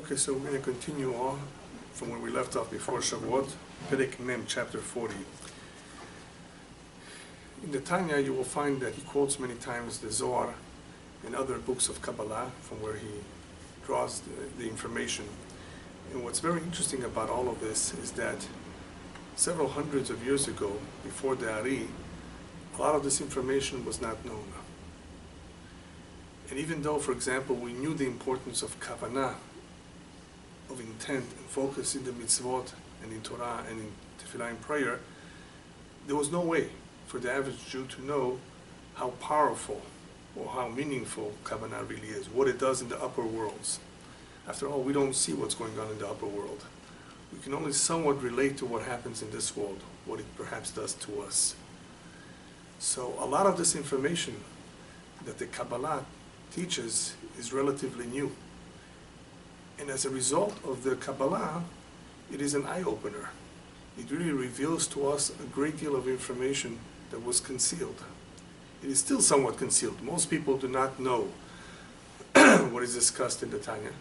Okay, so we're going to continue on from where we left off before Shavuot, Perek Mem, chapter 40. In the Tanya, you will find that he quotes many times the Zohar and other books of Kabbalah from where he draws the information. And what's very interesting about all of this is that several hundreds of years ago, before the Ari, a lot of this information was not known. And even though, for example, we knew the importance of kavanah, of intent and focus in the mitzvot and in Torah and in tefillah and prayer, there was no way for the average Jew to know how powerful or how meaningful kavanah really is, what it does in the upper worlds. After all, we don't see what's going on in the upper world. We can only somewhat relate to what happens in this world, what it perhaps does to us. So a lot of this information that the Kabbalah teaches is relatively new. And as a result of the Kabbalah, it is an eye-opener. It really reveals to us a great deal of information that was concealed. It is still somewhat concealed. Most people do not know what is discussed in the Tanya,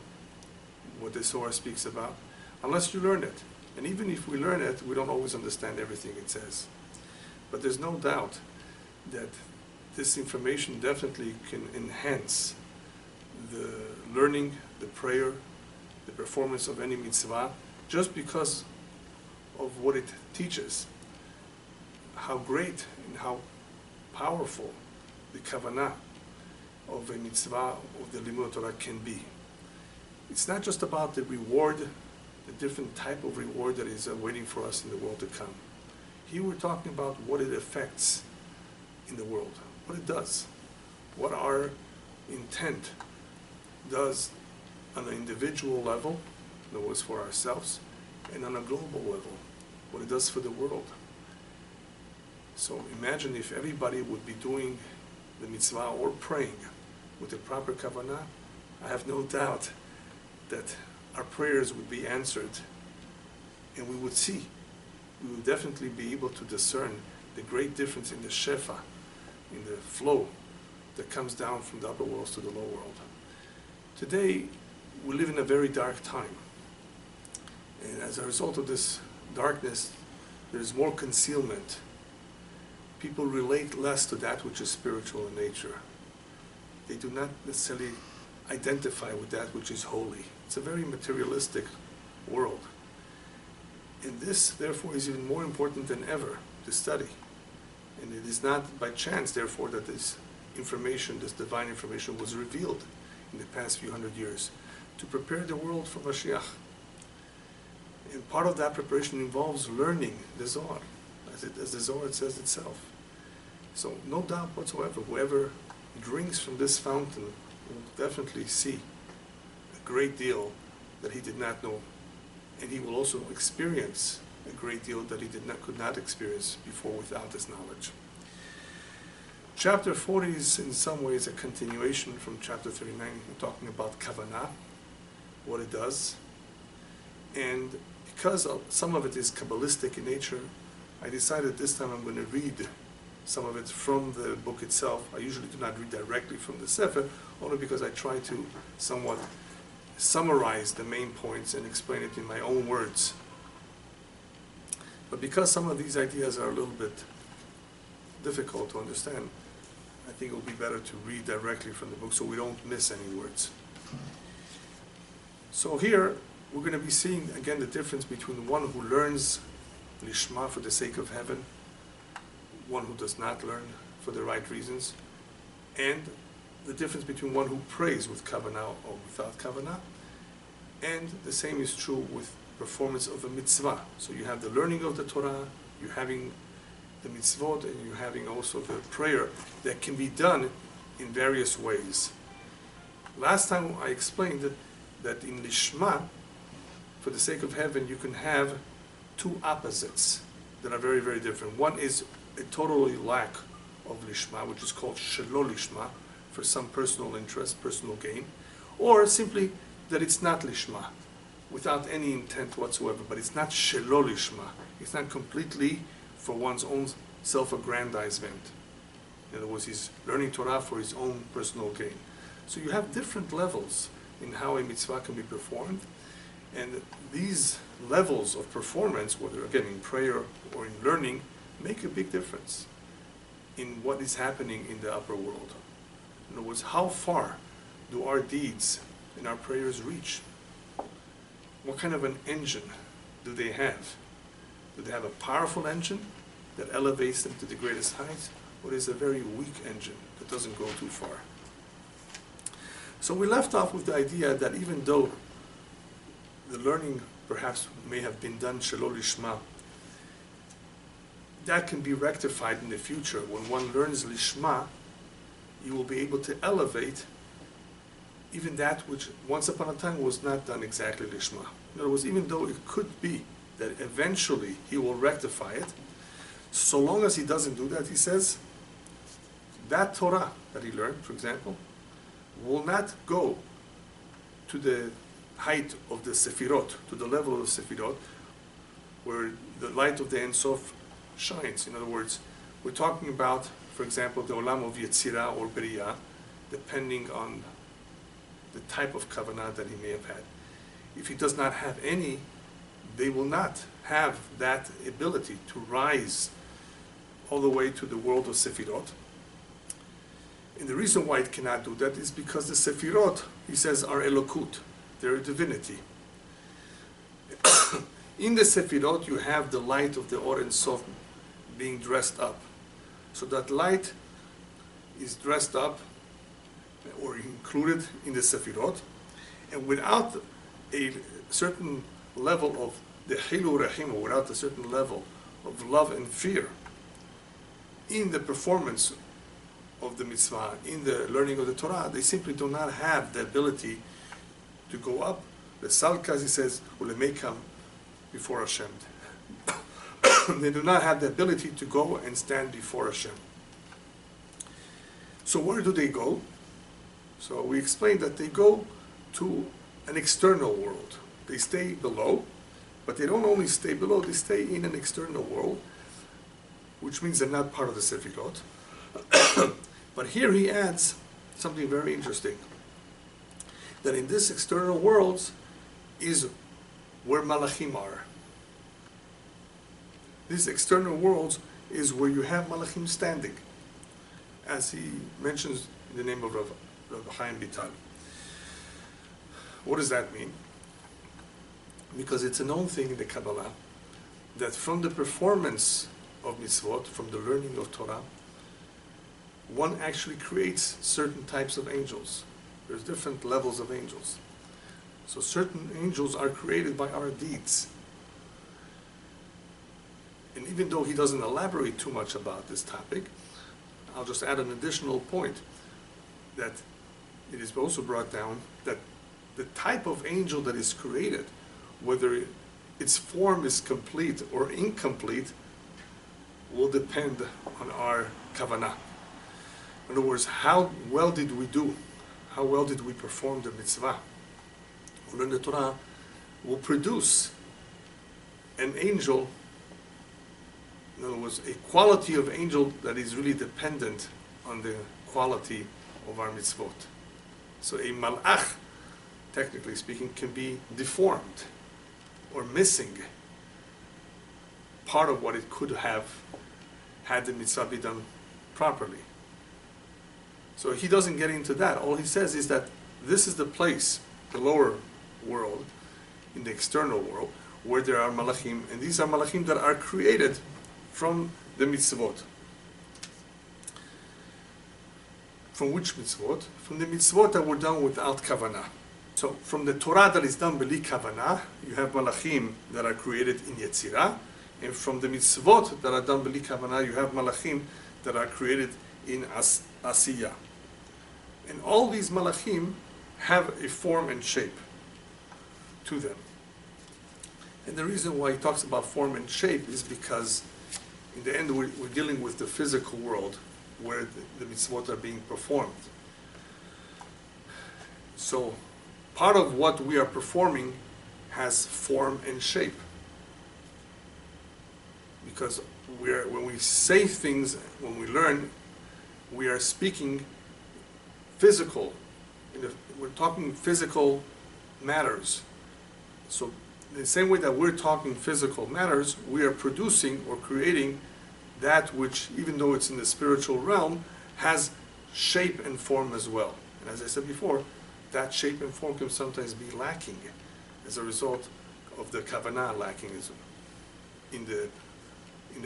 what the Zohar speaks about, unless you learn it. And even if we learn it, we don't always understand everything it says. But there's no doubt that this information definitely can enhance the learning, the prayer, the performance of any mitzvah, just because of what it teaches, how great and how powerful the kavanah of a mitzvah, of the limud Torah can be. It's not just about the reward, the different type of reward that is waiting for us in the world to come. Here we're talking about what it affects in the world, what it does, what our intent does on an individual level, in other words for ourselves, and on a global level, what it does for the world. So imagine if everybody would be doing the mitzvah or praying with the proper kavanah. I have no doubt that our prayers would be answered, and we would see, we would definitely be able to discern the great difference in the shefa, in the flow that comes down from the upper worlds to the lower world. Today, we live in a very dark time. And as a result of this darkness, there's more concealment. People relate less to that which is spiritual in nature. They do not necessarily identify with that which is holy. It's a very materialistic world. And this, therefore, is even more important than ever to study. And it is not by chance, therefore, that this information, this divine information, was revealed in the past few hundred years to prepare the world for Mashiach. And part of that preparation involves learning the Zohar, as the Zohar says itself. So no doubt whatsoever, whoever drinks from this fountain will definitely see a great deal that he did not know. And he will also experience a great deal that he could not experience before without this knowledge. Chapter 40 is in some ways a continuation from chapter 39. We're talking about kavanah, what it does. And because some of it is Kabbalistic in nature, I decided this time I'm going to read some of it from the book itself. I usually do not read directly from the Sefer, only because I try to somewhat summarize the main points and explain it in my own words. But because some of these ideas are a little bit difficult to understand, I think it will be better to read directly from the book so we don't miss any words. So here, we're going to be seeing again the difference between one who learns lishma for the sake of heaven, one who does not learn for the right reasons, and the difference between one who prays with kavanah or without kavanah, and the same is true with performance of a mitzvah. So you have the learning of the Torah, you're having the mitzvot, and you're having also the prayer that can be done in various ways. Last time I explained that in lishma, for the sake of heaven, you can have two opposites that are very, very different. One is a totally lack of lishma, which is called shelo lishma, for some personal interest, personal gain, or simply that it's not lishma, without any intent whatsoever, but it's not shelo lishma. It's not completely for one's own self-aggrandizement. In other words, he's learning Torah for his own personal gain. So you have different levels in how a mitzvah can be performed. And these levels of performance, whether again in prayer or in learning, make a big difference in what is happening in the upper world. In other words, how far do our deeds and our prayers reach? What kind of an engine do they have? Do they have a powerful engine that elevates them to the greatest heights, or is a very weak engine that doesn't go too far? So we left off with the idea that even though the learning perhaps may have been done shelo lishma, that can be rectified in the future. When one learns lishma, you will be able to elevate even that which once upon a time was not done exactly lishma. In other words, even though it could be that eventually he will rectify it, so long as he doesn't do that, he says, that Torah that he learned, for example, will not go to the height of the Sefirot, to the level of the Sefirot, where the light of the Ein Sof shines. In other words, we're talking about, for example, the Olam of Yetzirah or Beriah, depending on the type of Kavanah that he may have had. If he does not have any, they will not have that ability to rise all the way to the world of Sefirot. And the reason why it cannot do that is because the Sefirot, he says, are Elokut. They're a divinity. In the Sefirot, you have the light of the Or Ein Sof being dressed up. So that light is dressed up or included in the Sefirot. And without a certain level of the Hilu Rahim, or without a certain level of love and fear in the performance of the mitzvah, in the learning of the Torah, they simply do not have the ability to go up. The Salka, he says, ulemekam, before Hashem. They do not have the ability to go and stand before Hashem. So where do they go? So we explained that they go to an external world. They stay below, but they don't only stay below, they stay in an external world, which means they're not part of the Sefirot. But here he adds something very interesting, that in this external world is where Malachim are. These external worlds is where you have Malachim standing, as he mentions in the name of Rabbi Chaim Vital. What does that mean? Because it's a known thing in the Kabbalah that from the performance of mitzvot, from the learning of Torah, one actually creates certain types of angels. There's different levels of angels. So certain angels are created by our deeds. And even though he doesn't elaborate too much about this topic, I'll just add an additional point, that it is also brought down that the type of angel that is created, whether its form is complete or incomplete, will depend on our kavanah. In other words, how well did we do? How well did we perform the mitzvah? Learn the Torah will produce an angel, in other words, a quality of angel that is really dependent on the quality of our mitzvot. So a malach, technically speaking, can be deformed or missing part of what it could have had the mitzvah be done properly. So he doesn't get into that. All he says is that this is the place, the lower world, in the external world, where there are malachim, and these are malachim that are created from the mitzvot. From which mitzvot? From the mitzvot that were done without kavanah. So from the Torah that is done b'li kavanah, you have malachim that are created in Yetzirah, and from the mitzvot that are done b'li kavanah, you have malachim that are created in Asiyah. And all these malachim have a form and shape to them. And the reason why he talks about form and shape is because in the end we're dealing with the physical world where the mitzvot are being performed. So part of what we are performing has form and shape. Because when we say things, when we learn, we are speaking physical we're talking physical matters. So in the same way that we're talking physical matters, we are producing or creating that which, even though it's in the spiritual realm, has shape and form as well. And as I said before, that shape and form can sometimes be lacking as a result of the kavanah lacking in the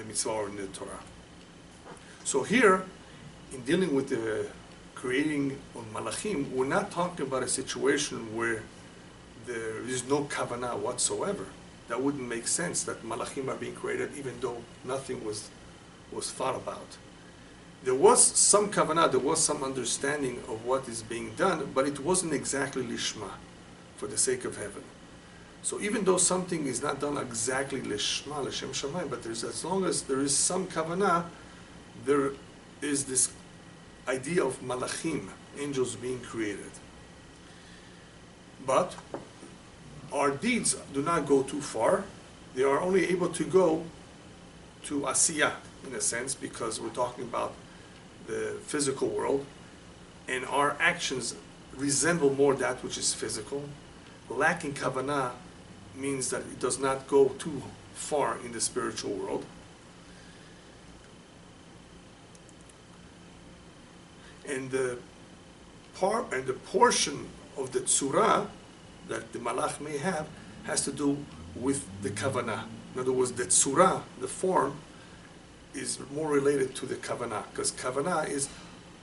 mitzvah or in the Torah. So here, in dealing with the creating of malachim, we're not talking about a situation where there is no kavanah whatsoever. That wouldn't make sense, that malachim are being created even though nothing was thought about. There was some kavanah, there was some understanding of what is being done, but it wasn't exactly lishma, for the sake of heaven. So even though something is not done exactly lishma, l'shem shamayim, but as long as there is some kavanah, there is this idea of malachim, angels being created. But our deeds do not go too far. They are only able to go to asiyah, in a sense, because we're talking about the physical world, and our actions resemble more that which is physical. Lacking kavanah means that it does not go too far in the spiritual world. And the portion of the tzura that the malach may have has to do with the kavanah. In other words, the tzura, the form, is more related to the kavanah, because kavanah is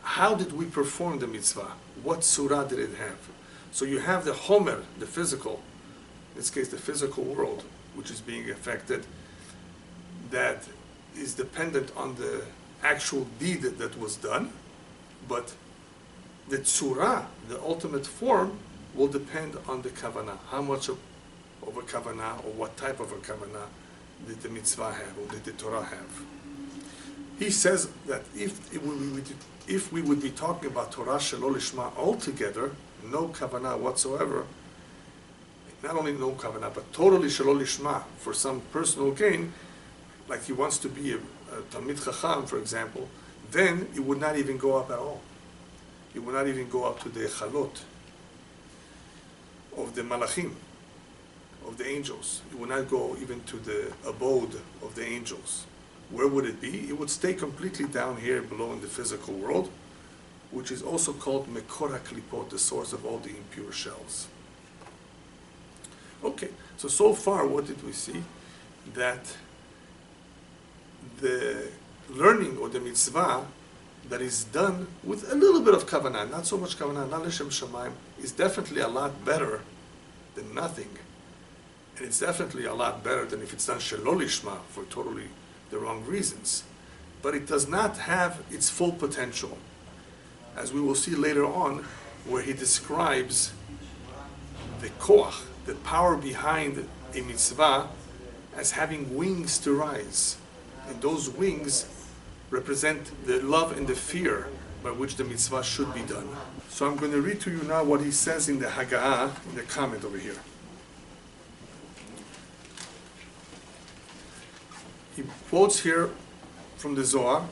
how did we perform the mitzvah? What tzura did it have? So you have the homer, the physical, in this case the physical world, which is being affected, that is dependent on the actual deed that was done, but the tzura, the ultimate form, will depend on the kavanah. How much of a kavanah, or what type of a kavanah did the mitzvah have, or did the Torah have? He says that if we would be talking about Torah shelo lishma altogether, no kavanah whatsoever, not only no kavanah, but totally shelo lishma, for some personal gain, like he wants to be a Talmid Chacham, for example, then it would not even go up at all. It would not even go up to the chalot of the malachim, of the angels. It would not go even to the abode of the angels. Where would it be? It would stay completely down here below in the physical world, which is also called Mekor HaKlipot, the source of all the impure shells. Okay, so far what did we see? That the learning or the mitzvah that is done with a little bit of kavanah, not so much kavanah, not l'shem shamayim, is definitely a lot better than nothing. And it's definitely a lot better than if it's done shelo lishma, for totally the wrong reasons. But it does not have its full potential, as we will see later on, where he describes the koach, the power behind a mitzvah, as having wings to rise. And those wings represent the love and the fear by which the mitzvah should be done. So I'm going to read to you now what he says in the Haggadah, in the comment over here. He quotes here from the Zohar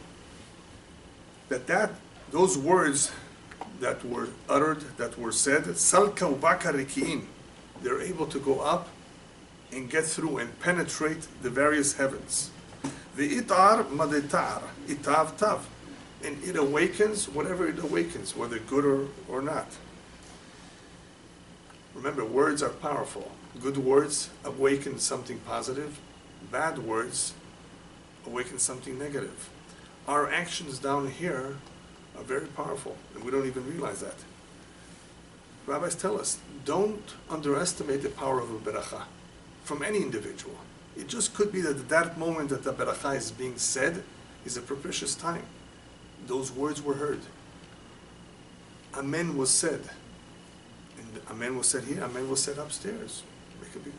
that those words that were uttered, that were said, Salka ubaka reki'in, they're able to go up and get through and penetrate the various heavens. The itar madetar, itav tav, and it awakens whatever it awakens, whether good or not. Remember, words are powerful. Good words awaken something positive. Bad words awaken something negative. Our actions down here are very powerful, and we don't even realize that. Rabbis tell us, don't underestimate the power of a beracha from any individual. It just could be that that moment that the beracha is being said is a propitious time. Those words were heard. Amen was said. And amen was said here, amen was said upstairs. It could be.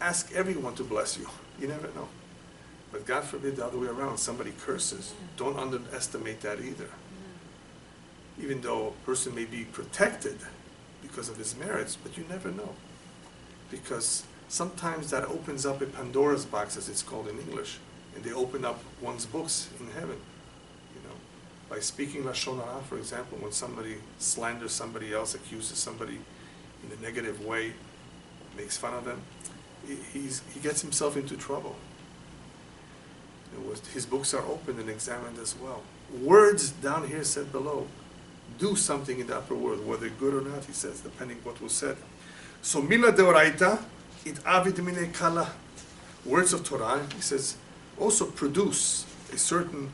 Ask everyone to bless you. You never know. But God forbid the other way around, somebody curses. Don't underestimate that either. Even though a person may be protected because of his merits, but you never know. Because sometimes that opens up a Pandora's box, as it's called in English, and they open up one's books in heaven. You know, by speaking Lashon Hara, for example, when somebody slanders somebody else, accuses somebody in a negative way, makes fun of them, he gets himself into trouble. His books are opened and examined as well. Words down here said below do something in the upper world, whether good or not, he says, depending what was said. So mila deoraita, it avid mine kala. Words of Torah, he says, also produce a certain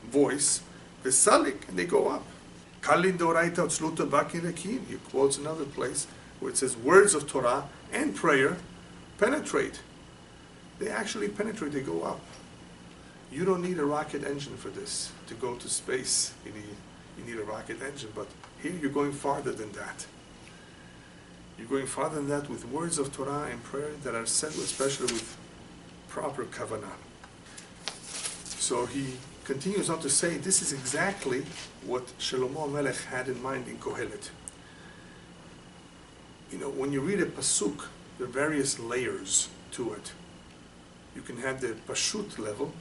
voice, vesalik, and they go up. Kalin deoraita utzluta bakin rekin. He quotes another place where it says words of Torah and prayer penetrate. They actually penetrate, they go up. You don't need a rocket engine for this, to go to space. You need a rocket engine, but here you're going farther than that. You're going farther than that with words of Torah and prayer that are said especially with proper kavanah. So he continues on to say this is exactly what Shlomo Melech had in mind in Kohelet. You know, when you read a pasuk, there are various layers to it. You can have the pashut level,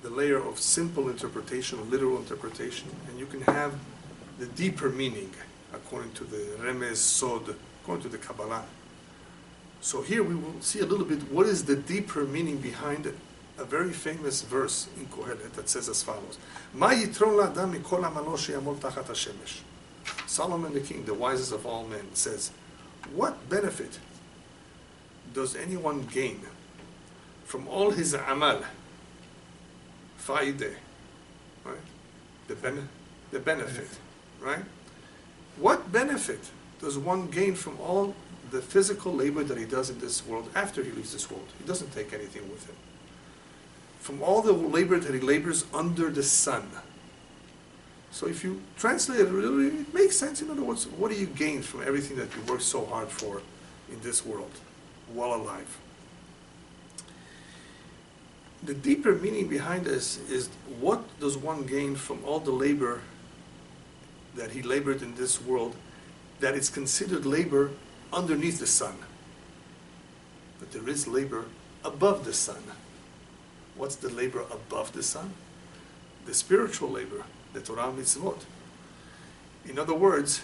the layer of simple interpretation, literal interpretation, and you can have the deeper meaning, according to the Remez Sod, according to the Kabbalah. So here we will see a little bit what is the deeper meaning behind a very famous verse in Kohelet that says as follows: Ma yitron la'adam mikol amalo she'yamol tachat hashemesh. Solomon the king, the wisest of all men, says, what benefit does anyone gain from all his amal, faide, right? The benefit, right? What benefit does one gain from all the physical labor that he does in this world after he leaves this world? He doesn't take anything with him. From all the labor that he labors under the sun. So if you translate it, really, it makes sense. In other words, what do you gain from everything that you work so hard for in this world, while alive? The deeper meaning behind this is, what does one gain from all the labor that he labored in this world, that is considered labor underneath the sun? But there is labor above the sun. What's the labor above the sun? The spiritual labor, the Torah mitzvot. In other words,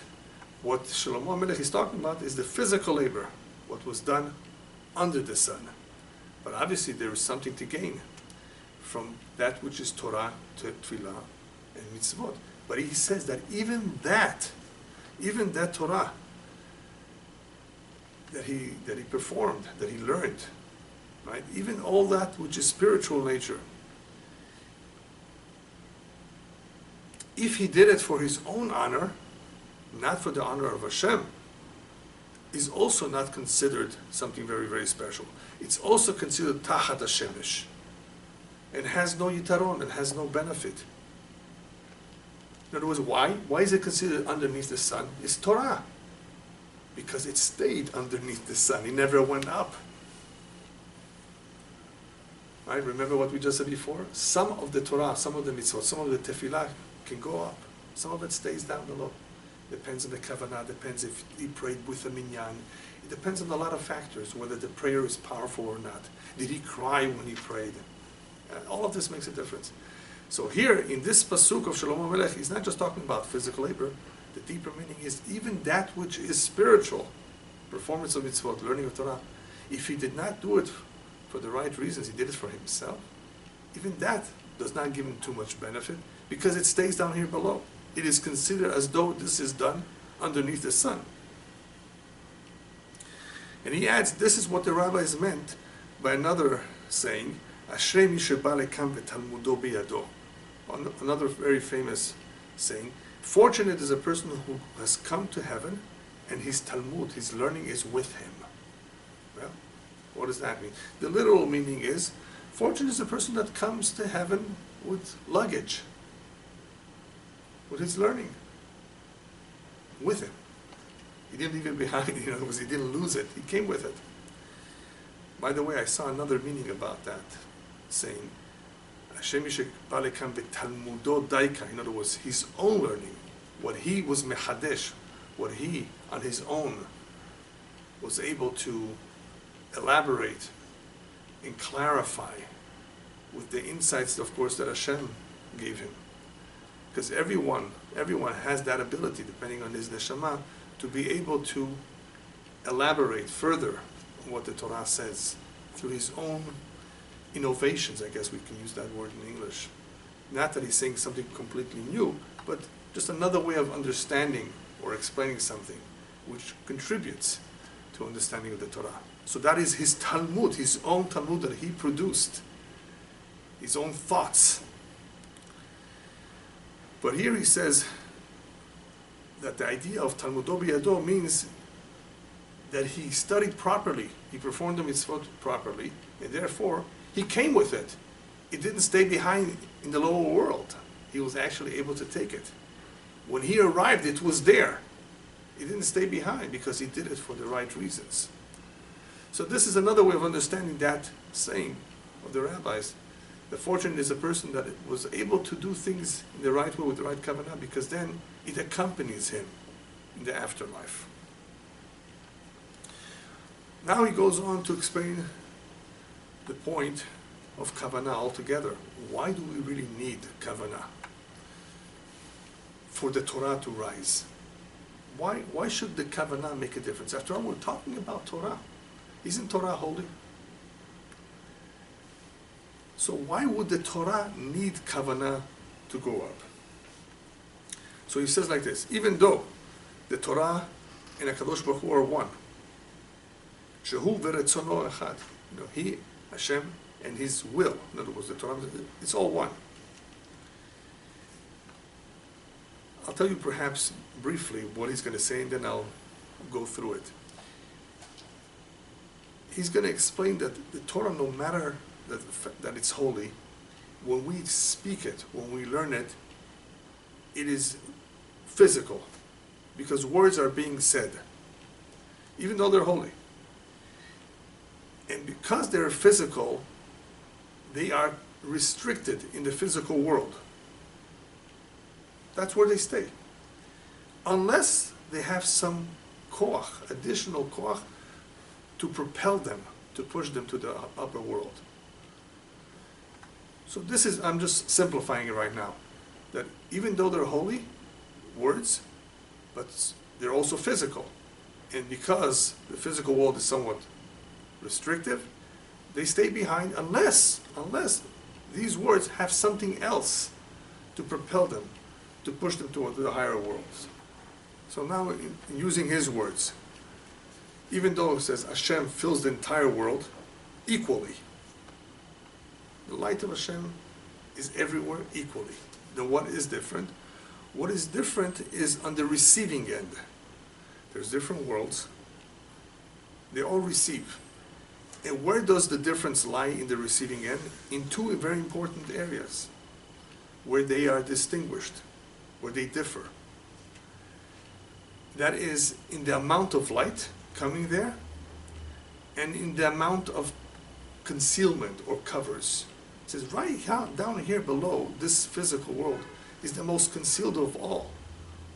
what Shlomo Melech is talking about is the physical labor, what was done under the sun. But obviously there is something to gain from that which is Torah, Tefillah, and mitzvot. But he says that even that Torah that he performed, that he learned, right? Even all that which is spiritual nature, if he did it for his own honor, not for the honor of Hashem, is also not considered something very, very special. It's also considered tachat hashemesh, and has no yitaron, and has no benefit. In other words, why? Why is it considered underneath the sun? It's Torah. Because it stayed underneath the sun. It never went up. Right? Remember what we just said before? Some of the Torah, some of the mitzvot, some of the tefillah can go up. Some of it stays down below. Depends on the kavanah, depends if he prayed with a minyan. It depends on a lot of factors, whether the prayer is powerful or not. Did he cry when he prayed? All of this makes a difference. So here, in this pasuk of Shlomo Melech, he's not just talking about physical labor. The deeper meaning is even that which is spiritual, performance of mitzvot, learning of Torah, if he did not do it for the right reasons, he did it for himself, even that does not give him too much benefit, because it stays down here below. It is considered as though this is done underneath the sun. And he adds, this is what the rabbis meant by another saying, Ashrei mi sheba lekam v'talmudo biyado. Another very famous saying, fortunate is a person who has come to heaven and his Talmud, his learning, is with him. Well, what does that mean? The literal meaning is, fortunate is a person that comes to heaven with luggage, with his learning, with him. He didn't leave it behind, in other words, he didn't lose it, he came with it. By the way, I saw another meaning about that saying, Hashem Yishek Talmudo Daika, in other words, his own learning, what he was mechadesh, what he on his own was able to elaborate and clarify with the insights, of course, that Hashem gave him. Because everyone has that ability, depending on his neshama, to be able to elaborate further on what the Torah says through his own innovations, I guess we can use that word in English. Not that he's saying something completely new, but just another way of understanding or explaining something which contributes to understanding of the Torah. So that is his Talmud, his own Talmud that he produced, his own thoughts. But here he says that the idea of Talmudo biyado means that he studied properly, he performed the mitzvot properly, and therefore he came with it. It didn't stay behind in the lower world. He was actually able to take it. When he arrived, it was there. It didn't stay behind because he did it for the right reasons. So this is another way of understanding that saying of the rabbis. The fortunate is a person that was able to do things in the right way with the right Kabbalah, because then it accompanies him in the afterlife. Now he goes on to explain the point of Kavanah altogether. Why do we really need Kavanah for the Torah to rise? Why should the Kavanah make a difference? After all, we're talking about Torah. Isn't Torah holy? So why would the Torah need Kavanah to go up? So he says like this: even though the Torah and HaKadosh Baruch Hu are one, Shehu v'retzono echad, he, Hashem, and his will, in other words, the Torah, it's all one. I'll tell you perhaps briefly what he's going to say, and then I'll go through it. He's going to explain that the Torah, no matter that it's holy, when we speak it, when we learn it, it is physical, because words are being said, even though they're holy. And because they're physical, they are restricted in the physical world. That's where they stay. Unless they have some koach, additional koach, to propel them, to push them to the upper world. So this is, I'm just simplifying it right now, that even though they're holy words, but they're also physical. And because the physical world is somewhat restrictive, they stay behind unless these words have something else to propel them, to push them toward the higher worlds. So now, in using his words, even though it says Hashem fills the entire world equally, the light of Hashem is everywhere equally. Then what is different? What is different is on the receiving end. There's different worlds. They all receive. And where does the difference lie in the receiving end? In two very important areas where they are distinguished, where they differ. That is in the amount of light coming there and in the amount of concealment or covers. It says right down here below, this physical world is the most concealed of all,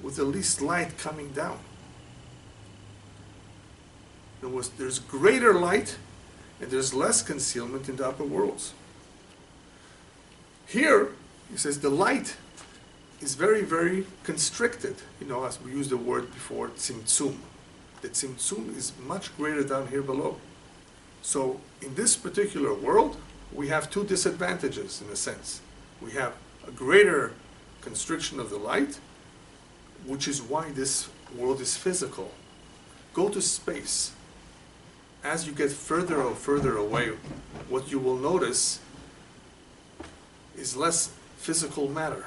with the least light coming down. There's greater light and there's less concealment in the upper worlds. Here, he says the light is very, very constricted. As we used the word before, tzimtzum. The tzimtzum is much greater down here below. So in this particular world, we have two disadvantages in a sense. We have a greater constriction of the light, which is why this world is physical. Go to space. As you get further and further away, what you will notice is less physical matter.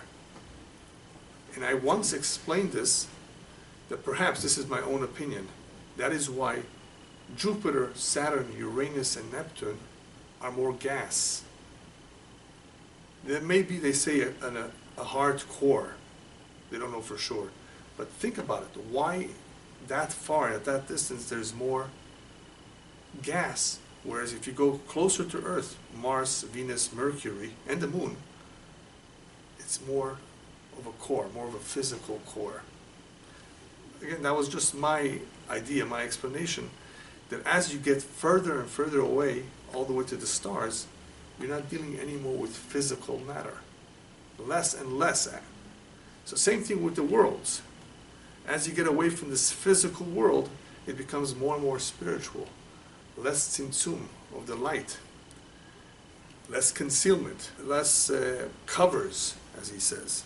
And I once explained this, that perhaps this is my own opinion. That is why Jupiter, Saturn, Uranus, and Neptune are more gas. There may be, they say, a hard core. They don't know for sure. But think about it. Why that far, at that distance, there's more gas? Whereas if you go closer to Earth, Mars, Venus, Mercury, and the Moon, it's more of a core, more of a physical core. Again, that was just my idea, my explanation, that as you get further and further away, all the way to the stars, you're not dealing anymore with physical matter. Less and less. So same thing with the worlds. As you get away from this physical world, it becomes more and more spiritual. Less tzimtzum of the light. Less concealment. Less covers, as he says.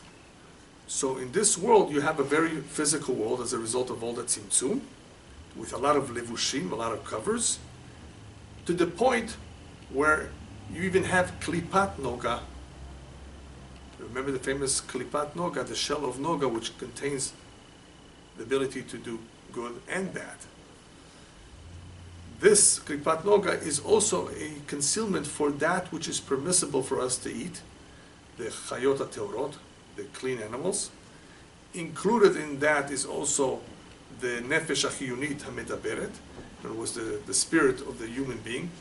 So in this world, you have a very physical world as a result of all the tzimtzum, with a lot of levushim, a lot of covers, to the point where you even have klipat noga. Remember the famous klipat noga, the shell of noga, which contains the ability to do good and bad. This klipat noga is also a concealment for that which is permissible for us to eat, the chayot teorot, the clean animals. Included in that is also the nefesh achiyunit hamedaberet, in other words, the spirit of the human being.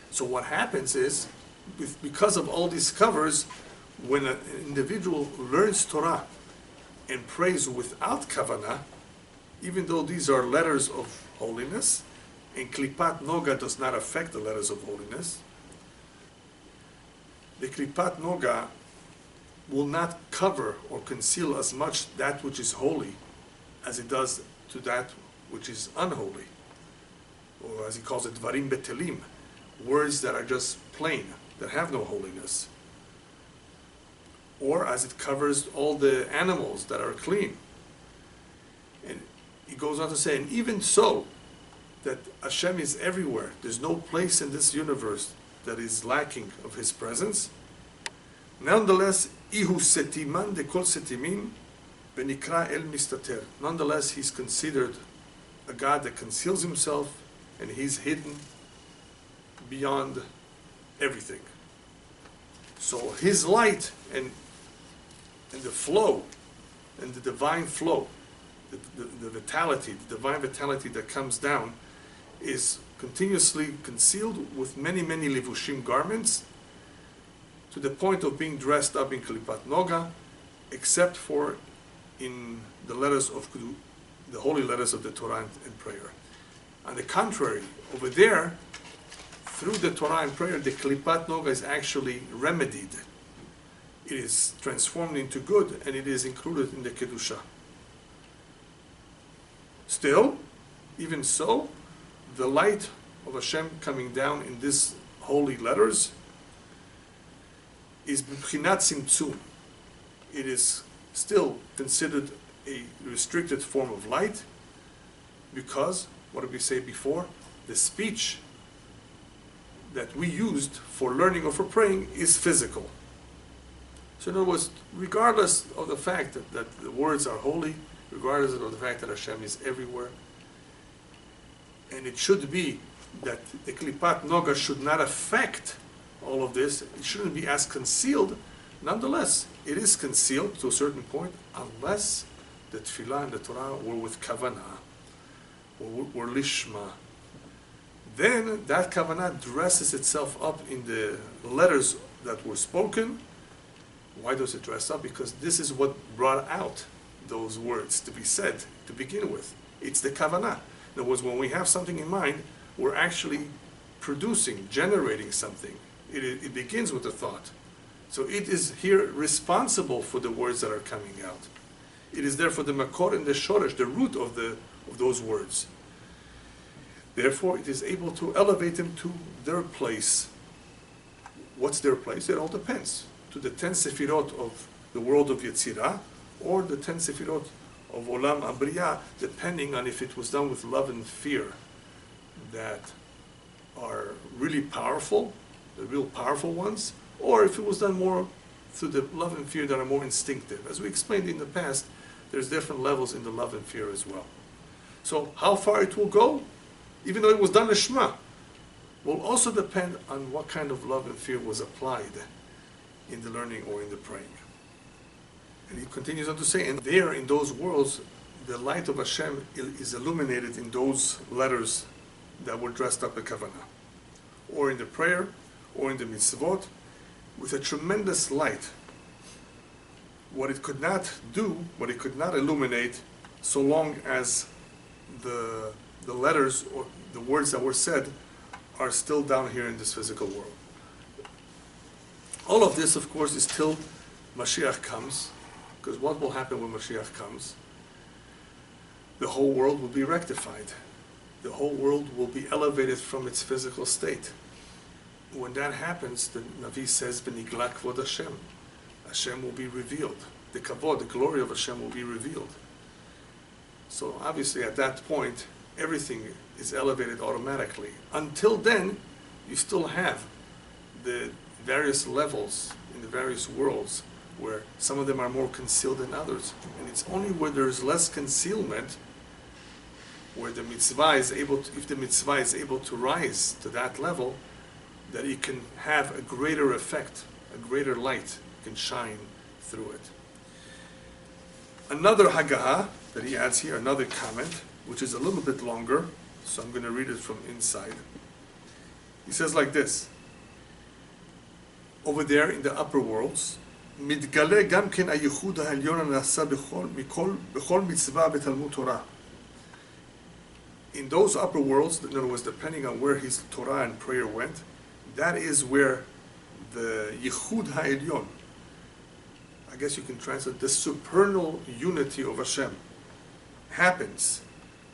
So what happens is, because of all these covers, when an individual learns Torah and prays without kavanah, even though these are letters of holiness, and klipat noga does not affect the letters of holiness, the klipat noga will not cover or conceal as much that which is holy as it does to that which is unholy, or as he calls it, dvarim betelim, words that are just plain, that have no holiness, or as it covers all the animals that are clean. And he goes on to say, and even so, that Hashem is everywhere. There's no place in this universe that is lacking of His presence. Nonetheless, Ihu setiman de kol setimin benikra el mistater. Nonetheless, He's considered a God that conceals Himself, and He's hidden beyond everything. So His light and the flow, and the divine flow, the vitality, the divine vitality that comes down, is continuously concealed with many, many levushim garments, to the point of being dressed up in klipat noga, except for in the letters of the holy letters of the Torah and prayer. On the contrary, over there, through the Torah and prayer, the klipat noga is actually remedied. It is transformed into good, and it is included in the kedusha. Still, even so, the light of Hashem coming down in these holy letters is b'bchinat tzimtzum. It is still considered a restricted form of light, because, what did we say before? The speech that we used for learning or for praying is physical. So in other words, regardless of the fact that the words are holy, regardless of the fact that Hashem is everywhere, and it should be that the klipat noga should not affect all of this, it shouldn't be as concealed. Nonetheless, it is concealed to a certain point, unless the tefillah and the Torah were with kavanah, or were lishma. Then that kavanah dresses itself up in the letters that were spoken. Why does it dress up? Because this is what brought out those words to be said to begin with. It's the kavanah. In other words, when we have something in mind, we're actually producing, generating something. It begins with a thought. So it is here responsible for the words that are coming out. It is therefore the makor and the shoresh, the root of those words. Therefore, it is able to elevate them to their place. What's their place? It all depends. To the 10 sefirot of the world of Yetzirah, or the 10 sefirot of Olam Abriya, depending on if it was done with love and fear, that are really powerful, the real powerful ones, or if it was done more through the love and fear that are more instinctive. As we explained in the past, there's different levels in the love and fear as well. So how far it will go, even though it was done lishma, will also depend on what kind of love and fear was applied in the learning or in the praying. And he continues on to say, and there in those worlds, the light of Hashem is illuminated in those letters that were dressed up in kavanah, or in the prayer, or in the mitzvot, with a tremendous light. What it could not do, what it could not illuminate, so long as the letters or the words that were said are still down here in this physical world. All of this, of course, is still Mashiach comes, because what will happen when Mashiach comes? The whole world will be rectified. The whole world will be elevated from its physical state. When that happens, the Navi says, "V'nigla kvod Hashem." Hashem will be revealed. The kavod, the glory of Hashem will be revealed. So obviously at that point, everything is elevated automatically. Until then, you still have the various levels in the various worlds where some of them are more concealed than others. And it's only where there's less concealment where the mitzvah is able to, if the mitzvah is able to rise to that level, that it can have a greater effect, a greater light can shine through it. Another Haggadah that he adds here, another comment, which is a little bit longer, so I'm going to read it from inside. He says like this, over there in the upper worlds, מתגלה גם כן הייחוד העליון הנעשה בכל מצווה בתלמוד תורה. In those upper worlds, in other words, depending on where his Torah and prayer went, that is where the Yichud HaElyon, I guess you can translate the supernal unity of Hashem, happens.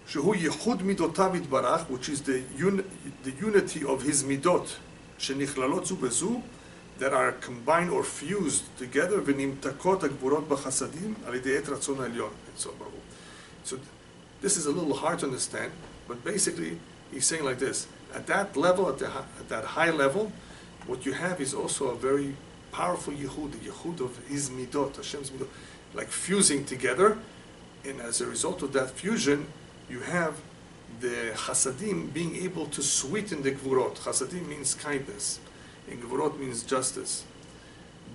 Shehu Yichud Midotav Yitbarach, which is the unity of his midot, shenichlалот zu bezu, that are combined or fused together, v'nimtakot hagvurot b'chasadim al yidei et ratzon ha'elyon, and so on. So this is a little hard to understand, but basically he's saying like this: at that level, at that high level, what you have is also a very powerful Yehud, the Yehud of his midot, Hashem's midot, like fusing together, and as a result of that fusion, you have the Chasadim being able to sweeten the Gvurot. Chasadim means kindness, and Gvurot means justice,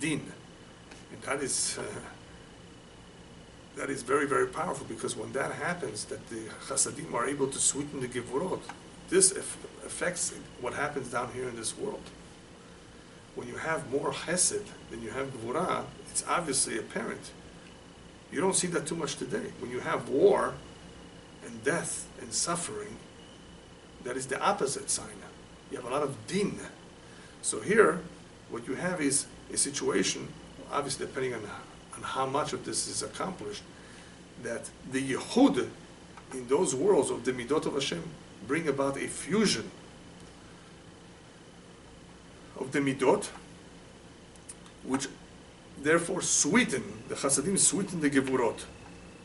Din, and that is very, very powerful, because when that happens, that the Chasadim are able to sweeten the Gvurot, this affects what happens down here in this world. When you have more Chesed than you have Gvurah, it's obviously apparent. You don't see that too much today. When you have war and death and suffering, that is the opposite sign. You have a lot of Din. So here, what you have is a situation, obviously depending on how much of this is accomplished, that the Yehud in those worlds of the Midot of Hashem bring about a fusion of the Midot, which therefore sweeten, the Chasadim sweeten the Gevurot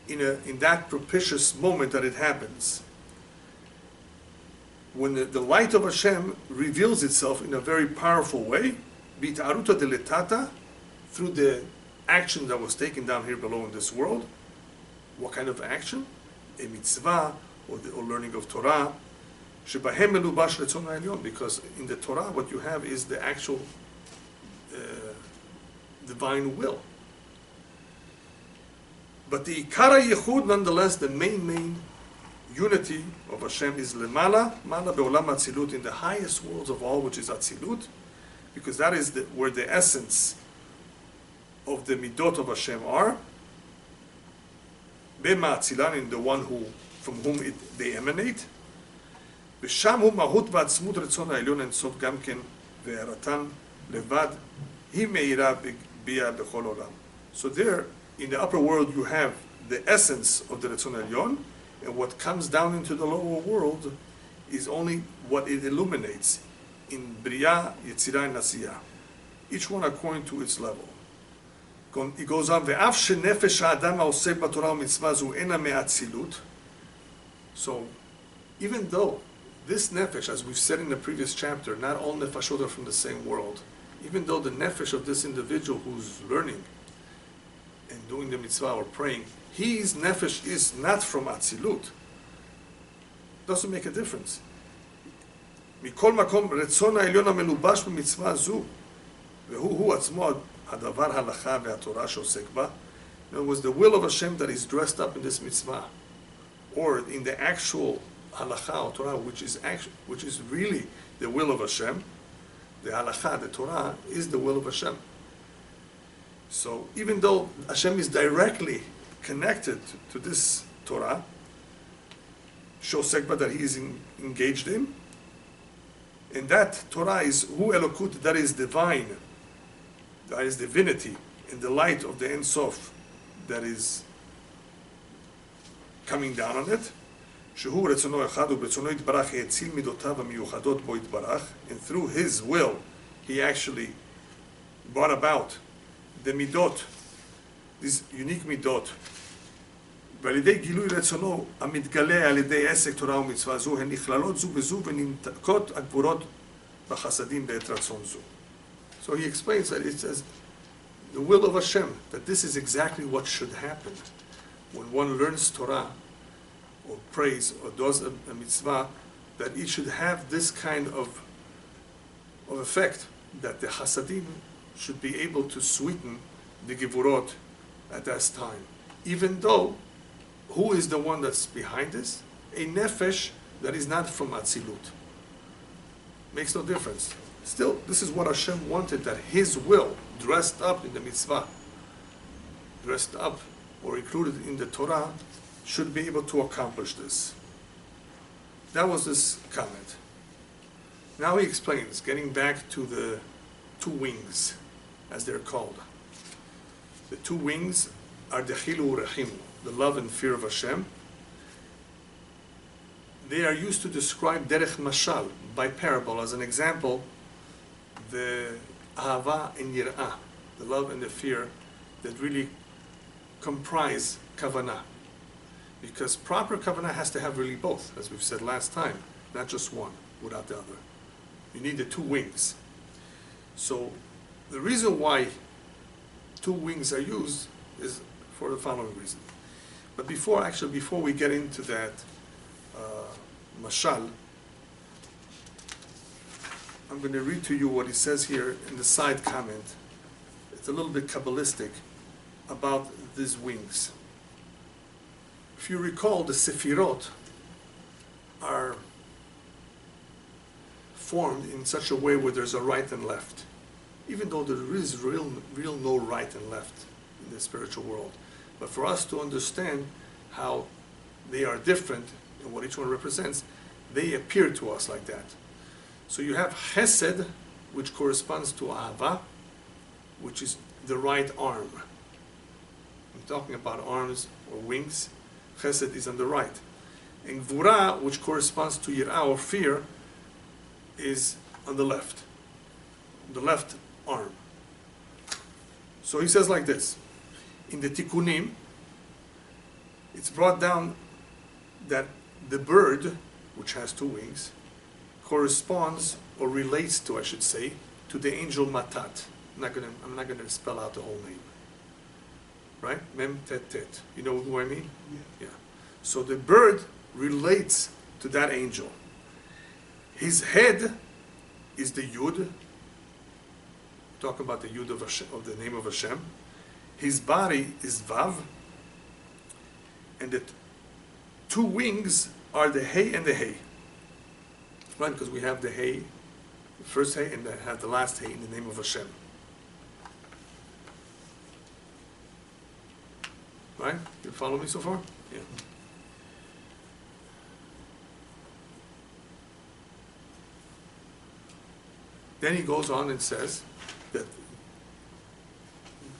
in that propitious moment that it happens. When the light of Hashem reveals itself in a very powerful way, bit'aruta deletata, through the action that was taken down here below in this world. What kind of action? A mitzvah, or learning of Torah. Shebahem melubash retzon ha'elyon, because in the Torah what you have is the actual divine will. But the Ikara Yehud, nonetheless, the main unity of Hashem is Lemala, Mala Be'olam Atzilut, in the highest worlds of all, which is Atzilut, because that is where the essence of the Midot of Hashem are. Bema Atzilan, in the one from whom they emanate. ושם הוא מהות ועצמות רצון העליון אינסוף גם כן, והארתן לבד, היא מאירה ביה בכל עולם. So there, in the upper world, you have the essence of the רצון העליון, and what comes down into the lower world is only what it illuminates in Bria, Yetzirah, and Nasiyah. Each one according to its level. It goes on, ואף שנפש האדם העוסק בתורה ומצווה זו אינה מאצילות. So, even though this nefesh, as we've said in the previous chapter, not all nefashot are from the same world. Even though the nefesh of this individual who's learning and doing the mitzvah or praying, his nefesh is not from Atzilut. Doesn't make a difference. מכל מקום, רצון העליון המלובש במצווה זו, והוא עצמו הדבר הלכה והתורה שעוסק בה. In other words, the will of Hashem that is dressed up in this mitzvah, or in the actual halakha or Torah, which is really the will of Hashem. The halakha, the Torah, is the will of Hashem. So even though Hashem is directly connected to this Torah, Shosekba, that he is engaged in, and that Torah is Hu Elokut, that is divine, that is divinity, and the light of the Ein Sof that is coming down on it, שהוא רצונו אחד וברצונו יתברך האציל מידותיו המיוחדות בו יתברך, and through his will he actually brought about the midot, these unique midot, ועל ידי גילוי רצונו המתגלה על ידי עסק תורה ומצווה זו, הן נכללות זו בזו וננתקות הגבורות בחסדים בעת רצון זו. So he explains that it says the will of Hashem, that this is exactly what should happen when one learns Torah or prays or does a mitzvah, that it should have this kind of effect, that the chasadim should be able to sweeten the gevurot at that time. Even though, who is the one that's behind this? A nefesh that is not from Atzilut. Makes no difference. Still, this is what Hashem wanted, that His will, dressed up in the mitzvah, dressed up or included in the Torah, should be able to accomplish this. That was this comment. Now he explains, getting back to the two wings, as they're called. The two wings are the chilu rahimu, the love and fear of Hashem. They are used to describe derech mashal, by parable. As an example, the ahava and yirah, the love and the fear that really comprise kavanah. Because proper kavanah has to have really both, as we've said last time, not just one without the other. You need the two wings. So the reason why two wings are used is for the following reason. But before we get into that mashal, I'm going to read to you what he says here in the side comment. It's a little bit Kabbalistic about these wings. If you recall, the Sefirot are formed in such a way where there's a right and left, even though there is real no right and left in the spiritual world. But for us to understand how they are different and what each one represents, they appear to us like that. So you have Chesed, which corresponds to Ahava, which is the right arm. I'm talking about arms or wings. Chesed is on the right. And Gvura, which corresponds to Yirah or fear, is on the left arm. So he says like this. In the Tikkunim, it's brought down that the bird, which has two wings, corresponds or relates to, I should say, to the angel Matat. I'm not gonna spell out the whole name. Right? Mem tet tet. You know who I mean? Yeah. So the bird relates to that angel. His head is the Yud. Talk about the Yud of Hashem, of the name of Hashem. His body is Vav. And the two wings are the Hey and the Hey. Right? Because we have the Hey, the first Hey, and have the last Hey in the name of Hashem. Right? You follow me so far? Yeah. Then he goes on and says that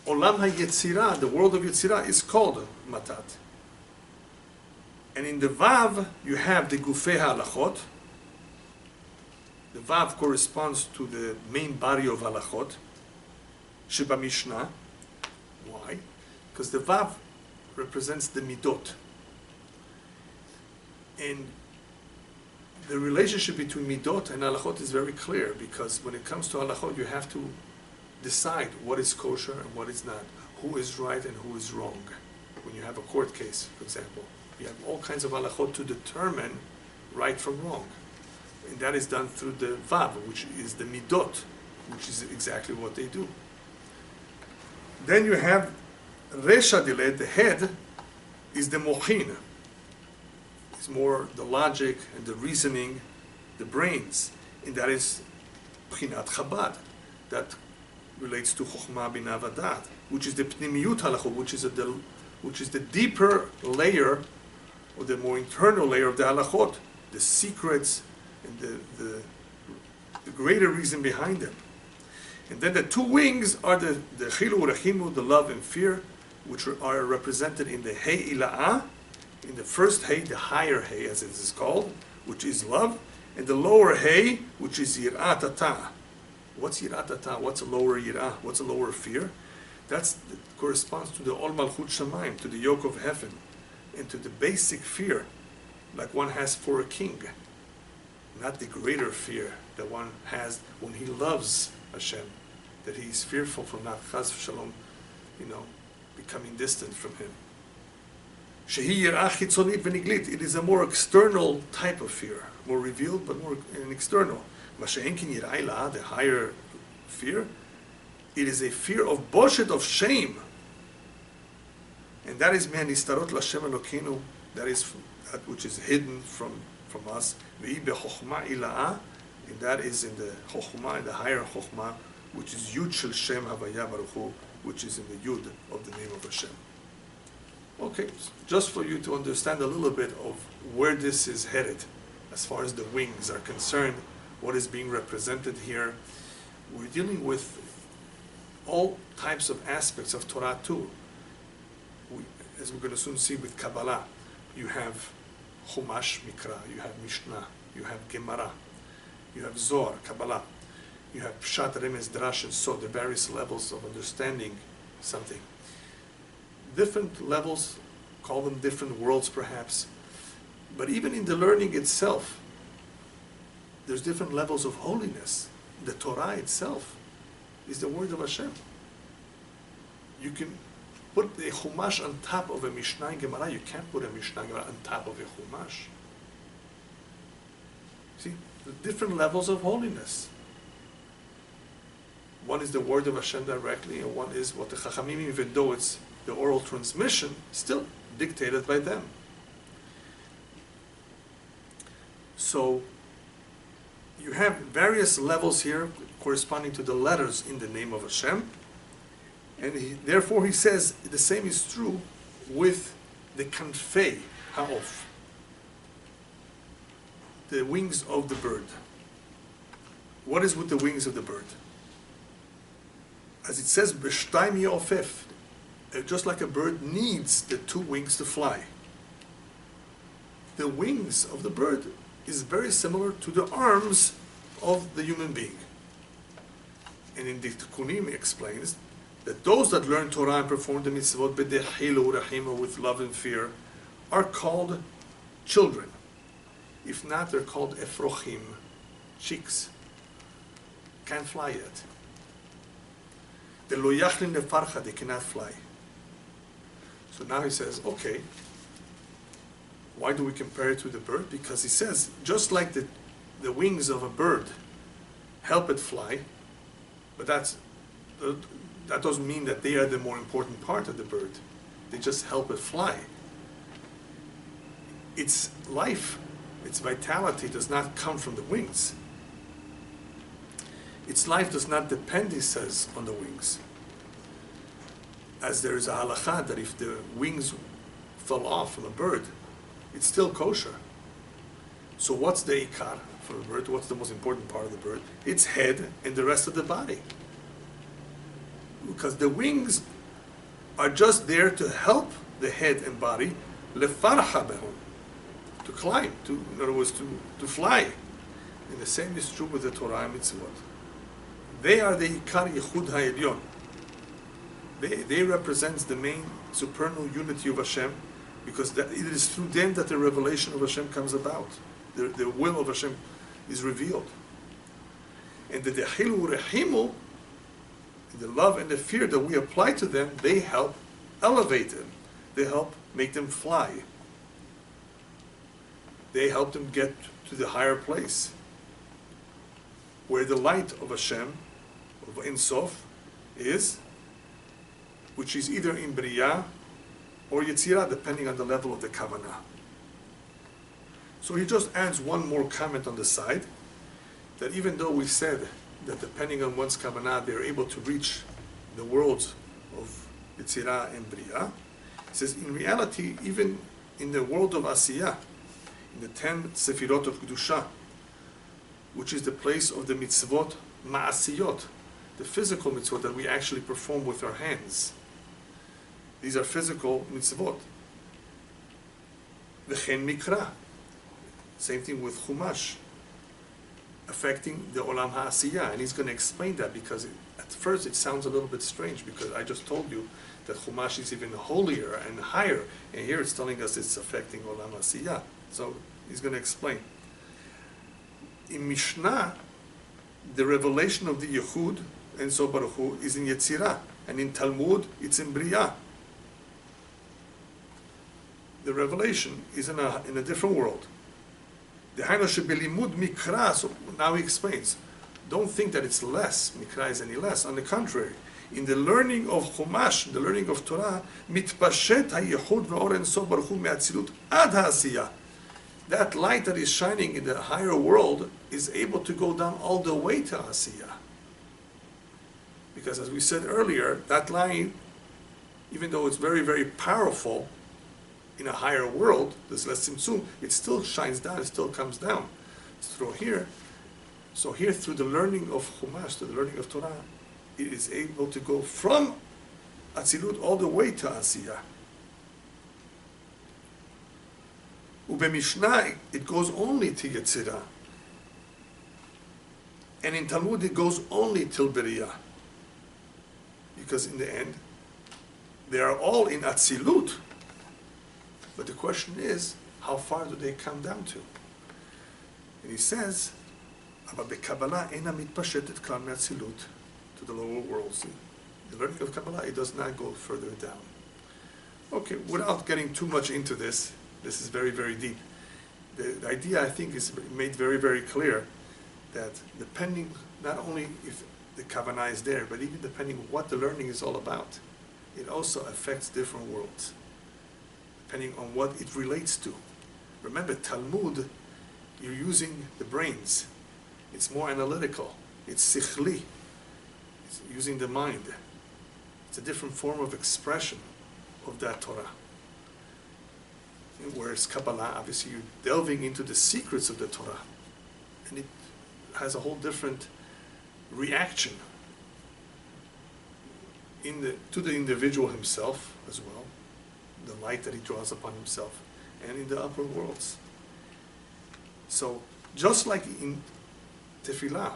Olam HaYetzirah, the world of Yetzirah, is called Matat. And in the Vav, you have the Gufei HaHalachot. The Vav corresponds to the main body of Halachot, Sheba Mishnah. Why? Because the Vav represents the midot. And the relationship between midot and halachot is very clear, because when it comes to halachot, you have to decide what is kosher and what is not, who is right and who is wrong. When you have a court case, for example, you have all kinds of halachot to determine right from wrong. And that is done through the vav, which is the midot, which is exactly what they do. Then you have Resha Diled, the head, is the mochin. It's more the logic and the reasoning, the brains. And that is Pchinat Chabad. That relates to Chokhmah Binah Vadat, which is the Pnimiyut Halachot, which is the deeper layer, or the more internal layer of the Halachot, the secrets and the greater reason behind them. And then the two wings are the chilu urachimu, the love and fear, which are represented in the hey ila'ah, in the first hey, the higher hey as it is called, which is love, and the lower hey, which is yir'at atah. What's yir'at atah? What's a lower yir'ah? What's a lower fear? That corresponds to the ol malchut shamayim, to the yoke of heaven, and to the basic fear, like one has for a king. Not the greater fear that one has when he loves Hashem, that he is fearful from not chas v'shalom, becoming distant from him. Shehi yir'ah chitzonit v'niglit. It is a more external type of fear, more revealed but more an external. Masha'enkin yir'ah ila'ah, the higher fear, it is a fear of boshet, of shame, and that is me'anistarot l'Hashem Elokeinu, that is that which is hidden from us. Ve'i bechokhmah ila'ah, and that is in the chokhmah, in the higher chokhmah, which is Yud Shel Shem Havaya Baruch Hu, which is in the Yud of the name of Hashem. Okay, just for you to understand a little bit of where this is headed, as far as the wings are concerned, what is being represented here. We're dealing with all types of aspects of Torah too. As we're going to soon see with Kabbalah, you have Chumash Mikra, you have Mishnah, you have Gemara, you have Zohar, Kabbalah, you have Pshat, Remez, Drash, and so the various levels of understanding something. Different levels, call them different worlds perhaps, but even in the learning itself, there's different levels of holiness. The Torah itself is the word of Hashem. You can put a Chumash on top of a Mishnah and Gemara. You can't put a Mishnah and Gemara on top of a Chumash. See, the different levels of holiness. One is the word of Hashem directly, and one is what the Chachamim, even though it's the oral transmission, still dictated by them. So you have various levels here corresponding to the letters in the name of Hashem, and therefore he says the same is true with the kanfei ha'of, the wings of the bird. What is with the wings of the bird? As it says, b'shtayim ya'ofef, just like a bird needs the two wings to fly. The wings of the bird is very similar to the arms of the human being. And in the Tikkunim he explains that those that learn Torah and perform the mitzvot b'dechilu urachima, with love and fear, are called children. If not, they're called efrochim, chicks. Can't fly yet. The lo yachlin lefarcha, they cannot fly. So now he says, okay, why do we compare it to the bird? Because he says, just like the wings of a bird help it fly, but that doesn't mean that they are the more important part of the bird. They just help it fly. Its life, its vitality does not come from the wings. Its life does not depend, he says, on the wings. As there is a halakha that if the wings fell off from a bird, it's still kosher. So what's the ikar for a bird? What's the most important part of the bird? Its head and the rest of the body. Because the wings are just there to help the head and body, lefarcha behum, to climb, in other words, to fly. And the same is true with the Torah and Mitzvot. They are the ikar yichud ha'elyon. They represent the main supernal unity of Hashem, because it is through them that the revelation of Hashem comes about. The will of Hashem is revealed. And the dechilu rehimu, the love and the fear that we apply to them, they help elevate them. They help make them fly. They help them get to the higher place, where the light of Hashem, of Ein Sof, is, which is either in Bria or Yetzirah, depending on the level of the Kavanah. So he just adds one more comment on the side, that even though we said that depending on one's Kavanah, they're able to reach the worlds of Yetzirah and Bria, he says, in reality, even in the world of Asiyah, in the 10 Sefirot of Kedusha, which is the place of the mitzvot ma'asiyot, the physical mitzvot that we actually perform with our hands. These are physical mitzvot. V'chen mikra. Same thing with chumash, affecting the olam ha'asiyah. And he's going to explain that, because at first it sounds a little bit strange, because I just told you that chumash is even holier and higher. And here it's telling us it's affecting olam ha'asiyah. So he's going to explain. In Mishnah, the revelation of the Yehud and so Baruch Hu is in Yetzirah, and in Talmud it's in Briyah. The revelation is in a different world. The Hainu shebelimud mikra. So now he explains. Don't think that it's less. Mikra is any less. On the contrary, in the learning of Chumash, the learning of Torah, mitpashet hayechud ve'or ein sof baruch hu me'atzilut ad ha'asiyah. That light that is shining in the higher world is able to go down all the way to Asiyah. Because as we said earlier, that light, even though it's very, very powerful in a higher world, there's less tzimtzum, it still shines down, it still comes down. Through here, so here through the learning of Chumash, through the learning of Torah, it is able to go from Atzilut all the way to Asiyah. Mishnah, it goes only to Yetzirah. And in Talmud, it goes only till Beriyah. Because in the end, they are all in Atzilut. But the question is, how far do they come down to? And he says, "Aber Kabbalah ena mitpashetet klal me'atzilut," to the lower worlds. The learning of Kabbalah, it does not go further down. Okay, without getting too much into this, this is very, very deep. The idea, I think, is made very, very clear that depending, not only if the Kavanah is there, but even depending on what the learning is all about, it also affects different worlds, depending on what it relates to. Remember, Talmud, you're using the brains. It's more analytical. It's sichli. It's using the mind. It's a different form of expression of that Torah. Whereas Kabbalah, obviously, you're delving into the secrets of the Torah, and it has a whole different reaction to the individual himself as well, the light that he draws upon himself, and in the upper worlds. So, just like in Tefillah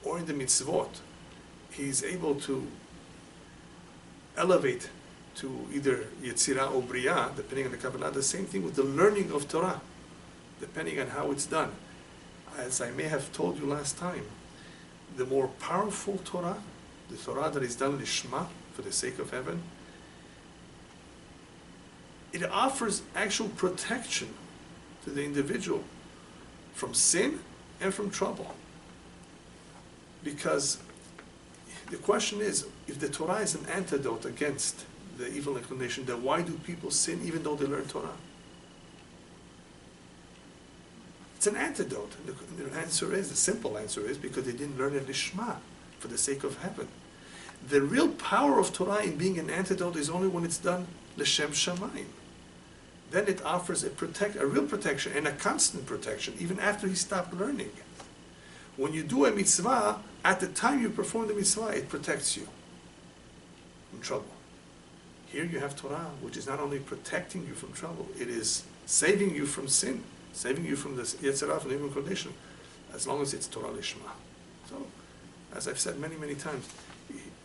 or in the mitzvot, he's able to elevate to either Yetzirah or Briyah, depending on the Kabbalah. The same thing with the learning of Torah, depending on how it's done. As I may have told you last time, the more powerful Torah, the Torah that is done lishma, for the sake of heaven, it offers actual protection to the individual from sin and from trouble. Because the question is, if the Torah is an antidote against the evil inclination, then why do people sin even though they learn Torah? It's an antidote. The answer is, the simple answer is, because they didn't learn it lishma, for the sake of heaven. The real power of Torah in being an antidote is only when it's done l'shem shamayim. Then it offers a real protection and a constant protection, even after he stopped learning. When you do a mitzvah, at the time you perform the mitzvah, it protects you from trouble. Here you have Torah, which is not only protecting you from trouble, it is saving you from sin, saving you from the Yetzirah, from the evil inclination, as long as it's Torah Lishma. So, as I've said many, many times,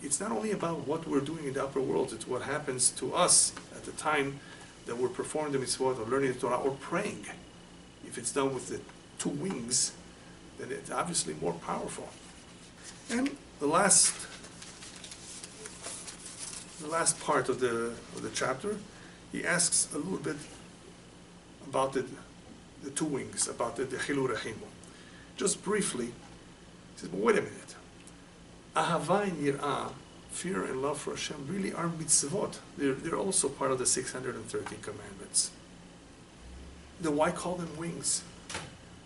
it's not only about what we're doing in the upper world, it's what happens to us at the time that we're performing the mitzvot or learning the Torah or praying. If it's done with the two wings, then it's obviously more powerful. And the last part of the chapter, he asks a little bit about the two wings, about the Chilur Rahimu. Just briefly, he says, but wait a minute. Ahava and Yir'ah, fear and love for Hashem, really are mitzvot. They're also part of the 613 commandments. Then why call them wings?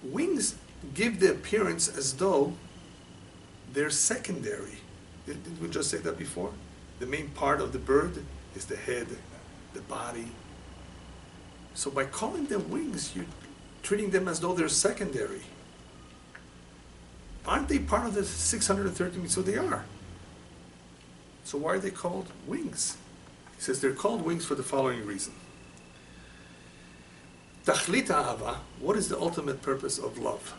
Wings give the appearance as though they're secondary. Didn't we just say that before? The main part of the bird is the head, the body. So by calling them wings, you're treating them as though they're secondary. Aren't they part of the 630 mitzvot? They are. So why are they called wings? He says they're called wings for the following reason. Tachlit ahava, what is the ultimate purpose of love?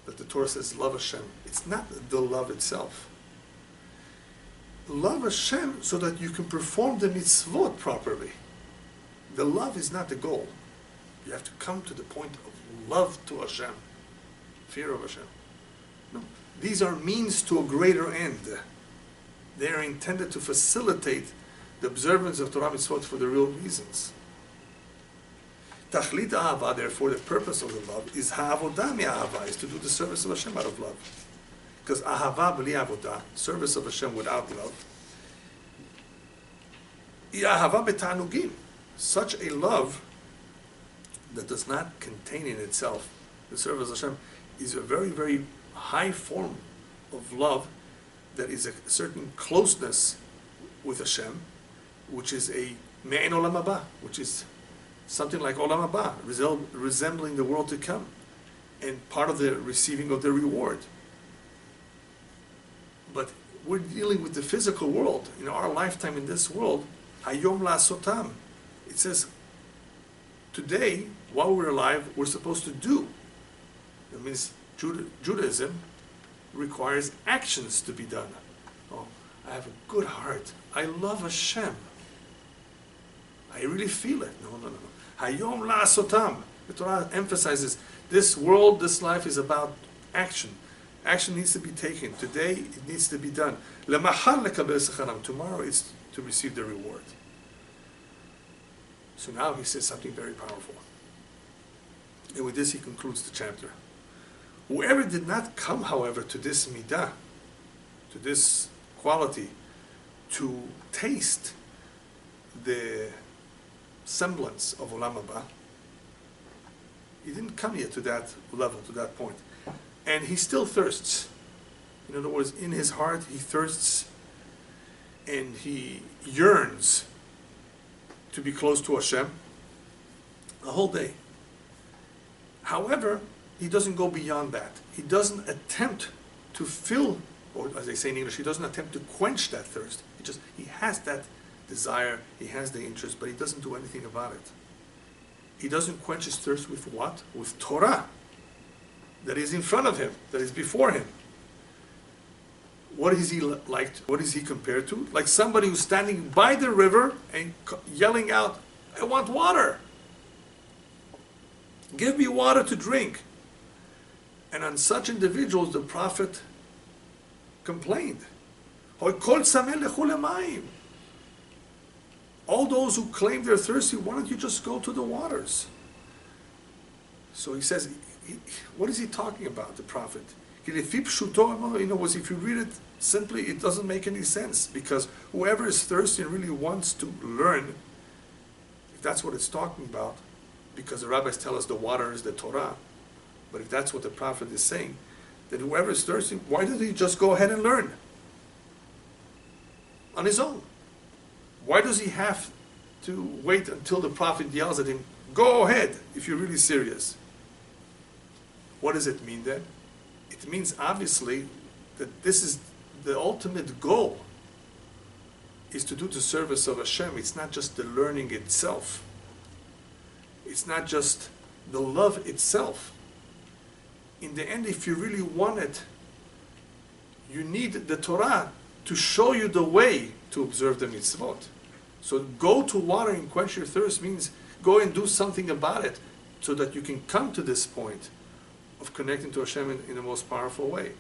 That the Torah says love Hashem. It's not the love itself. Love Hashem so that you can perform the mitzvot properly. The love is not the goal. You have to come to the point of love to Hashem, fear of Hashem. No, these are means to a greater end. They are intended to facilitate the observance of Torah mitzvot for the real reasons. Tachlit ahava, therefore, the purpose of the love is ha'avodah mi'ahava, is to do the service of Hashem out of love. Because ahava b'li avodah, service of Hashem without love, ahava b'tanugim, such a love that does not contain in itself the service of Hashem, is a very, very high form of love that is a certain closeness with Hashem, which is a me'en olam haba, which is something like olam haba, resembling the world to come, and part of the receiving of the reward. But we're dealing with the physical world. In our lifetime in this world, hayom la'asotam. It says, today, while we're alive, we're supposed to do. That means Judaism requires actions to be done. Oh, I have a good heart. I love Hashem. I really feel it. No. Hayom la'asotam. The Torah emphasizes this world, this life is about action. Action needs to be taken. Today, it needs to be done. Lemachar lekabel secharam. Tomorrow is to receive the reward. So now he says something very powerful. And with this he concludes the chapter. Whoever did not come, however, to this midah, to this quality, to taste the semblance of Olam Haba, he didn't come yet to that level, to that point. And he still thirsts. In other words, in his heart he thirsts and he yearns to be close to Hashem a whole day. However, he doesn't go beyond that. He doesn't attempt to fill, or as they say in English, he doesn't attempt to quench that thirst. He has that desire, he has the interest, but he doesn't do anything about it. He doesn't quench his thirst with what? With Torah that is in front of him, that is before him. What is he like? What is he compared to? Like somebody who's standing by the river and yelling out, I want water. Give me water to drink. And on such individuals, the prophet complained. All those who claim they're thirsty, why don't you just go to the waters? So he says, what is he talking about, the prophet? In other words, if you read it simply, it doesn't make any sense, because whoever is thirsty and really wants to learn, if that's what it's talking about, because the rabbis tell us the water is the Torah, but if that's what the prophet is saying, then whoever is thirsty, why doesn't he just go ahead and learn on his own? Why does he have to wait until the prophet yells at him, go ahead, if you're really serious? What does it mean then? It means obviously that this is the ultimate goal, is to do the service of Hashem. It's not just the learning itself. It's not just the love itself. In the end, if you really want it, you need the Torah to show you the way to observe the mitzvot. So go to water and quench your thirst means go and do something about it so that you can come to this point of connecting to Hashem in the most powerful way.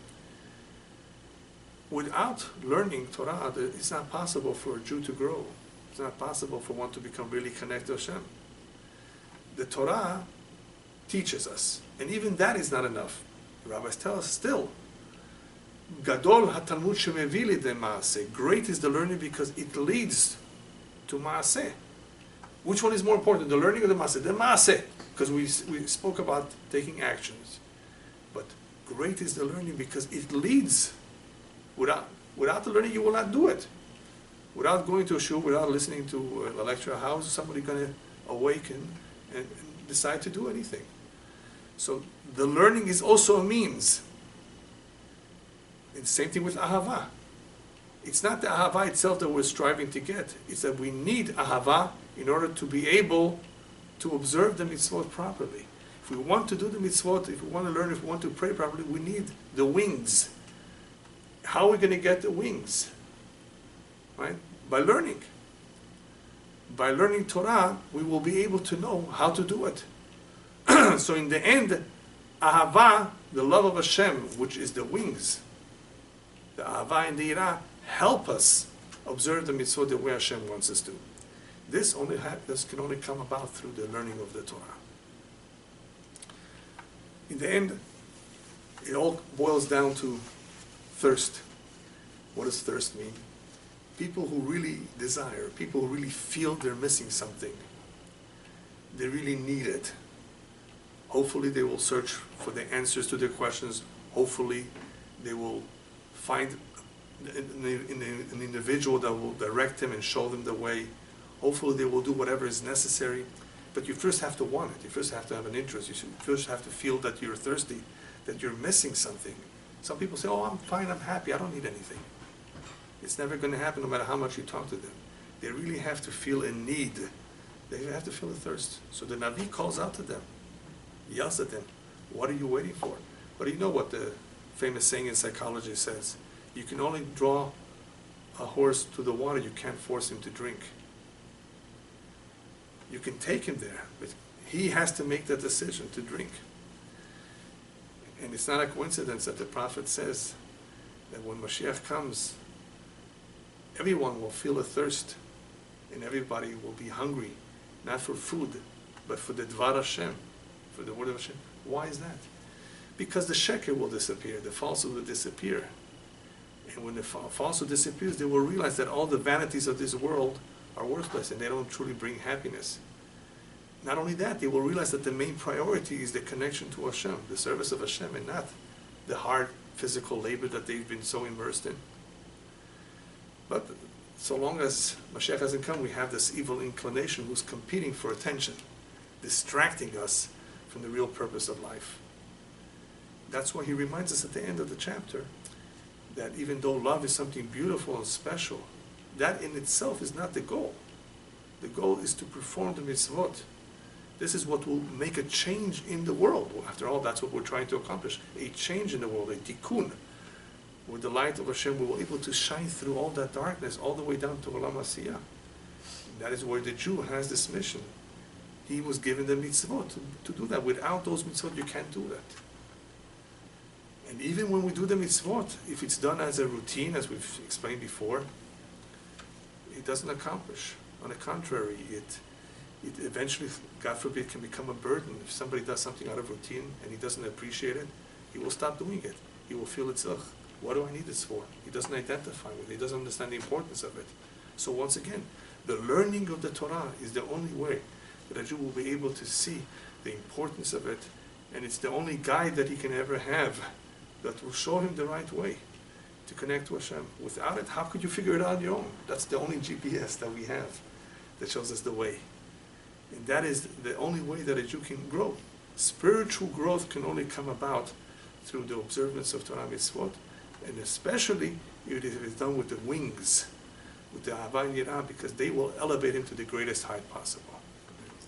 Without learning Torah, it's not possible for a Jew to grow. It's not possible for one to become really connected to Hashem. The Torah teaches us, and even that is not enough. The rabbis tell us still, Gadol hatalmud shemevi lidei maaseh. Great is the learning because it leads to maaseh. Which one is more important, the learning or the maaseh? The maaseh, because we spoke about taking actions. But great is the learning because it leads. Without the learning, you will not do it. Without going to a shul, without listening to a lecture, how is somebody going to awaken and decide to do anything? So the learning is also a means. And same thing with ahava. It's not the ahava itself that we're striving to get. It's that we need ahava in order to be able to observe the mitzvot properly. If we want to do the mitzvot, if we want to learn, if we want to pray properly, we need the wings. How are we going to get the wings? Right? By learning. By learning Torah, we will be able to know how to do it. So in the end, ahava, the love of Hashem, which is the wings, the ahava and the yirah, help us observe the mitzvot the way Hashem wants us to. This can only come about through the learning of the Torah. In the end, it all boils down to thirst. What does thirst mean? People who really desire, people who really feel they're missing something, they really need it. Hopefully they will search for the answers to their questions. Hopefully they will find an individual that will direct them and show them the way. Hopefully they will do whatever is necessary. But you first have to want it. You first have to have an interest. You first have to feel that you're thirsty, that you're missing something. Some people say, oh, I'm fine, I'm happy, I don't need anything. It's never going to happen no matter how much you talk to them. They really have to feel a need. They have to feel a thirst. So the Navi calls out to them, yells at them, what are you waiting for? But you know what the famous saying in psychology says? You can only draw a horse to the water, you can't force him to drink. You can take him there, but he has to make that decision to drink. And it's not a coincidence that the prophet says that when Mashiach comes, everyone will feel a thirst, and everybody will be hungry, not for food, but for the Dvar Hashem, for the word of Hashem. Why is that? Because the sheker will disappear, the falsehood will disappear. And when the falsehood disappears, they will realize that all the vanities of this world are worthless and they don't truly bring happiness. Not only that, they will realize that the main priority is the connection to Hashem, the service of Hashem, and not the hard physical labor that they've been so immersed in. But so long as Mashiach hasn't come, we have this evil inclination who's competing for attention, distracting us from the real purpose of life. That's why he reminds us at the end of the chapter that even though love is something beautiful and special, that in itself is not the goal. The goal is to perform the mitzvot. This is what will make a change in the world. After all, that's what we're trying to accomplish. A change in the world, a tikkun. With the light of Hashem, we will be able to shine through all that darkness, all the way down to Olam Asiyah. That is where the Jew has this mission. He was given the mitzvot to do that. Without those mitzvot, you can't do that. And even when we do the mitzvot, if it's done as a routine, as we've explained before, it doesn't accomplish. On the contrary, it eventually, God forbid, can become a burden. If somebody does something out of routine and he doesn't appreciate it, he will stop doing it. He will feel it's, what do I need this for? He doesn't identify with it. He doesn't understand the importance of it. So once again, the learning of the Torah is the only way that a Jew will be able to see the importance of it, and it's the only guide that he can ever have that will show him the right way to connect to Hashem. Without it, how could you figure it out on your own? That's the only GPS that we have that shows us the way. And that is the only way that a Jew can grow. Spiritual growth can only come about through the observance of Torah mitzvot, and especially if it is done with the wings, with the Ahava and Yirah, because they will elevate him to the greatest height possible.